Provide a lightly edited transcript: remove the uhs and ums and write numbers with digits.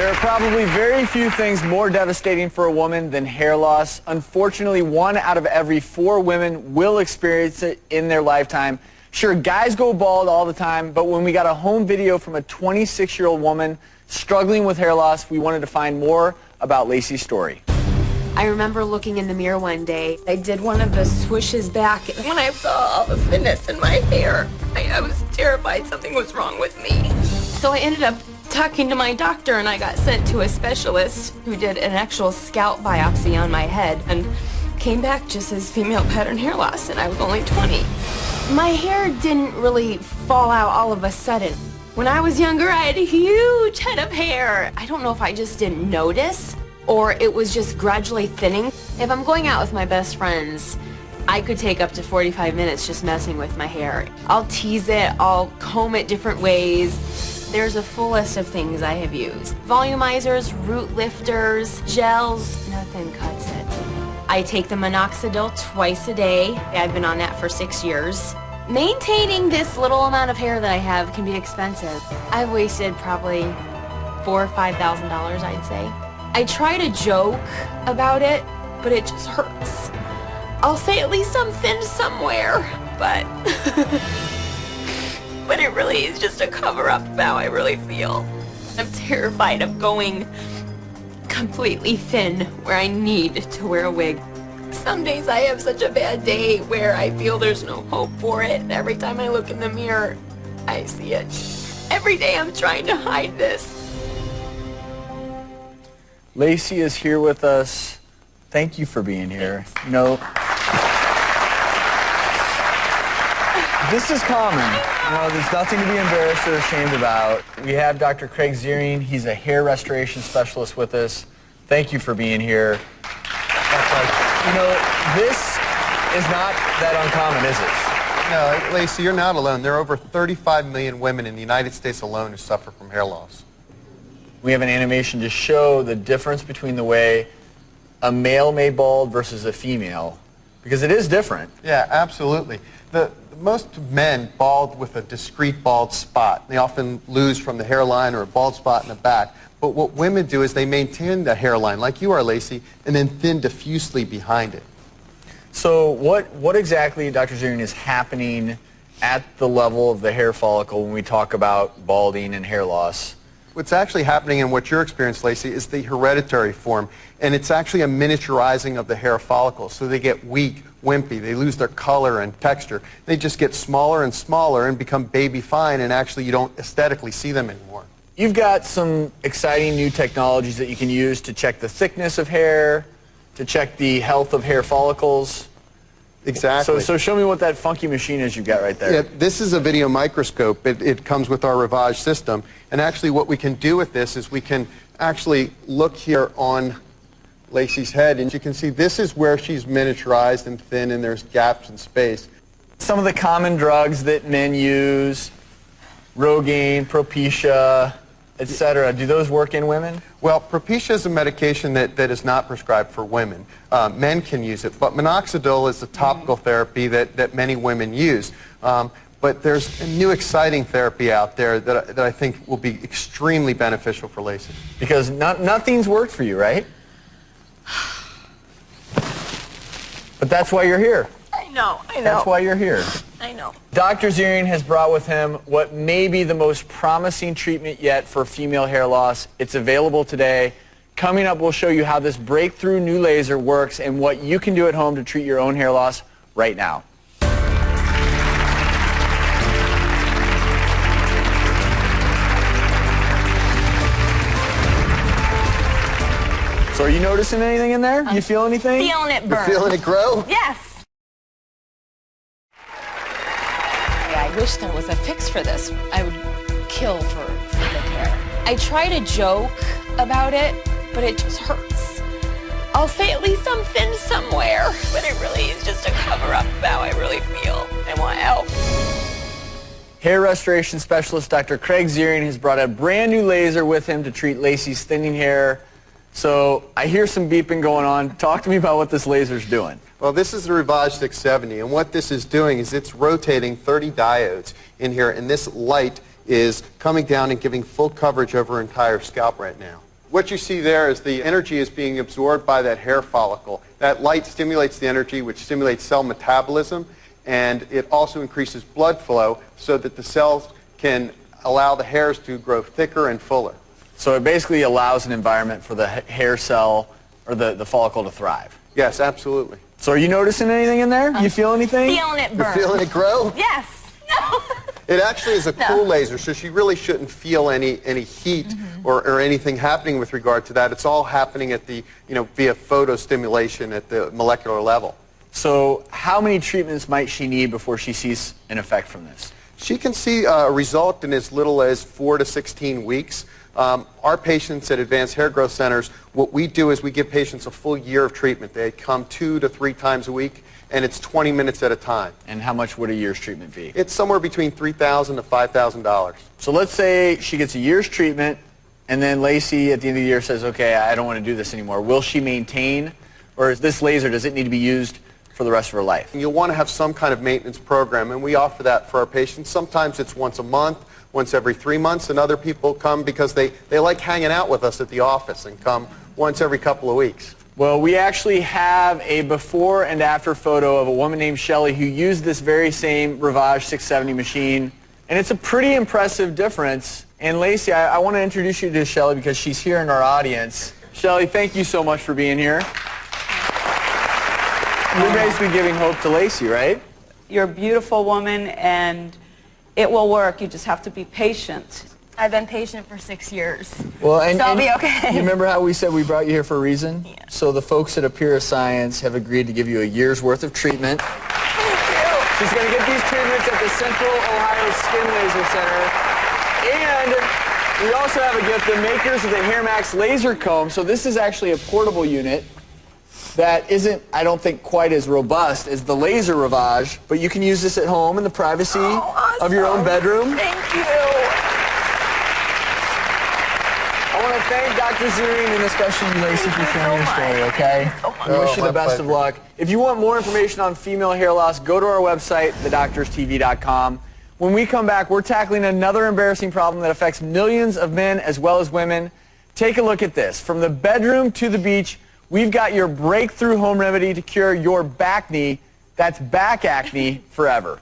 There are probably very few things more devastating for a woman than hair loss. Unfortunately, 1 out of every 4 women will experience it in their lifetime. Sure, guys go bald all the time, but when we got a home video from a 26-year-old woman struggling with hair loss, we wanted to find more about Lacey's story. I remember looking in the mirror one day. I did one of the swooshes back, and when I saw all the thinness in my hair, I was terrified something was wrong with me. So I ended up talking to my doctor, and I got sent to a specialist who did an actual scalp biopsy on my head and came back just as female pattern hair loss, and I was only 20. My hair didn't really fall out all of a sudden. When I was younger, I had a huge head of hair. I don't know if I just didn't notice or it was just gradually thinning. If I'm going out with my best friends, I could take up to 45 minutes just messing with my hair. I'll tease it, I'll comb it different ways. There's a full list of things I have used. Volumizers, root lifters, gels, nothing cuts it. I take the minoxidil twice a day. I've been on that for 6 years. Maintaining this little amount of hair that I have can be expensive. I've wasted probably $4,000 or $5,000, I'd say. I try to joke about it, but it just hurts. I'll say at least I'm thin somewhere, but but it really is just a cover-up of how I really feel. I'm terrified of going completely thin where I need to wear a wig. Some days I have such a bad day where I feel there's no hope for it, and every time I look in the mirror, I see it. Every day I'm trying to hide this. Lacey is here with us. Thank you for being here. You know, this is common. You know, there's nothing to be embarrassed or ashamed about. We have Dr. Craig Ziering. He's a hair restoration specialist with us. Thank you for being here. You know, this is not that uncommon, is it? No, Lacey, you're not alone. There are over 35 million women in the United States alone who suffer from hair loss. We have an animation to show the difference between the way a male may bald versus a female, because it is different. Yeah, absolutely. Most men bald with a discrete bald spot. They often lose from the hairline or a bald spot in the back. But what women do is they maintain the hairline, like you are, Lacey, and then thin diffusely behind it. So what exactly, Dr. Ziering, is happening at the level of the hair follicle when we talk about balding and hair loss? What's actually happening in what you're experiencing, Lacey, is the hereditary form, and it's actually a miniaturizing of the hair follicles. So they get weak, wimpy, they lose their color and texture. They just get smaller and smaller and become baby fine, and actually you don't aesthetically see them anymore. You've got some exciting new technologies that you can use to check the thickness of hair, to check the health of hair follicles. Exactly. So show me what that funky machine is you've got right there. Yeah, this is a video microscope. It comes with our Rivage system. And actually what we can do with this is we can actually look here on Lacey's head, and you can see this is where she's miniaturized and thin, and there's gaps in space. Some of the common drugs that men use, Rogaine, Propecia, etc., do those work in women? Well, Propecia is a medication that is not prescribed for women. Men can use it, but minoxidil is a topical therapy that many women use. But there's a new exciting therapy out there that I think will be extremely beneficial for Lacey. Because nothing's worked for you, right? But that's why you're here. I know. That's why you're here. I know. Dr. Ziering has brought with him what may be the most promising treatment yet for female hair loss. It's available today. Coming up, we'll show you how this breakthrough new laser works and what you can do at home to treat your own hair loss right now. So are you noticing anything in there? You feel anything? Feeling it burn. You're feeling it grow? Yes. I wish there was a fix for this. I would kill for the hair. I try to joke about it, but it just hurts. I'll say at least I'm thin somewhere, but it really is just a cover-up of how I really feel. I want help. Hair restoration specialist Dr. Craig Ziering has brought a brand new laser with him to treat Lacey's thinning hair. So I hear some beeping going on. Talk to me about what this laser's doing. Well, this is the Rivage 670, and what this is doing is it's rotating 30 diodes in here, and this light is coming down and giving full coverage over her entire scalp right now. What you see there is the energy is being absorbed by that hair follicle. That light stimulates the energy, which stimulates cell metabolism, and it also increases blood flow so that the cells can allow the hairs to grow thicker and fuller. So it basically allows an environment for the hair cell or the follicle to thrive. Yes, absolutely. So are you noticing anything in there? You feel anything? Feeling it burn. You're feeling it grow? Yes. No. It actually is a cool laser, so she really shouldn't feel any heat or anything happening with regard to that. It's all happening at the, via photostimulation at the molecular level. So how many treatments might she need before she sees an effect from this? She can see a result in as little as 4 to 16 weeks. Our patients at Advanced Hair Growth Centers, what we do is we give patients a full year of treatment. They come 2 to 3 times a week, and it's 20 minutes at a time. And how much would a year's treatment be? It's somewhere between $3,000 to $5,000. So let's say she gets a year's treatment, and then Lacey at the end of the year says, okay, I don't want to do this anymore. Will she maintain, or is this laser, does it need to be used for the rest of her life? You'll want to have some kind of maintenance program, and we offer that for our patients. Sometimes it's once a month, once every 3 months, and other people come because they like hanging out with us at the office and come once every couple of weeks. Well, we actually have a before and after photo of a woman named Shelly who used this very same Ravage 670 machine, and it's a pretty impressive difference. And Lacey, I want to introduce you to Shelly because she's here in our audience. Shelly, thank you so much for being here. You're basically giving hope to Lacey, right? You're a beautiful woman, and it will work. You just have to be patient. I've been patient for 6 years. Well, so I'll be okay. You remember how we said we brought you here for a reason? Yeah. So the folks at Appear Science have agreed to give you a year's worth of treatment. Thank you. She's going to get these treatments at the Central Ohio Skin Laser Center. And we also have a gift, the makers of the HairMax Laser Comb. So this is actually a portable unit that isn't, I don't think, quite as robust as the Laser Ravage, but you can use this at home in the privacy of your own bedroom. Thank you. I want to thank Dr. Zerine and especially Lacey for sharing your story, okay? I wish you the best of luck. If you want more information on female hair loss, go to our website, thedoctorstv.com. When we come back, we're tackling another embarrassing problem that affects millions of men as well as women. Take a look at this. From the bedroom to the beach, we've got your breakthrough home remedy to cure your back knee. That's back acne forever.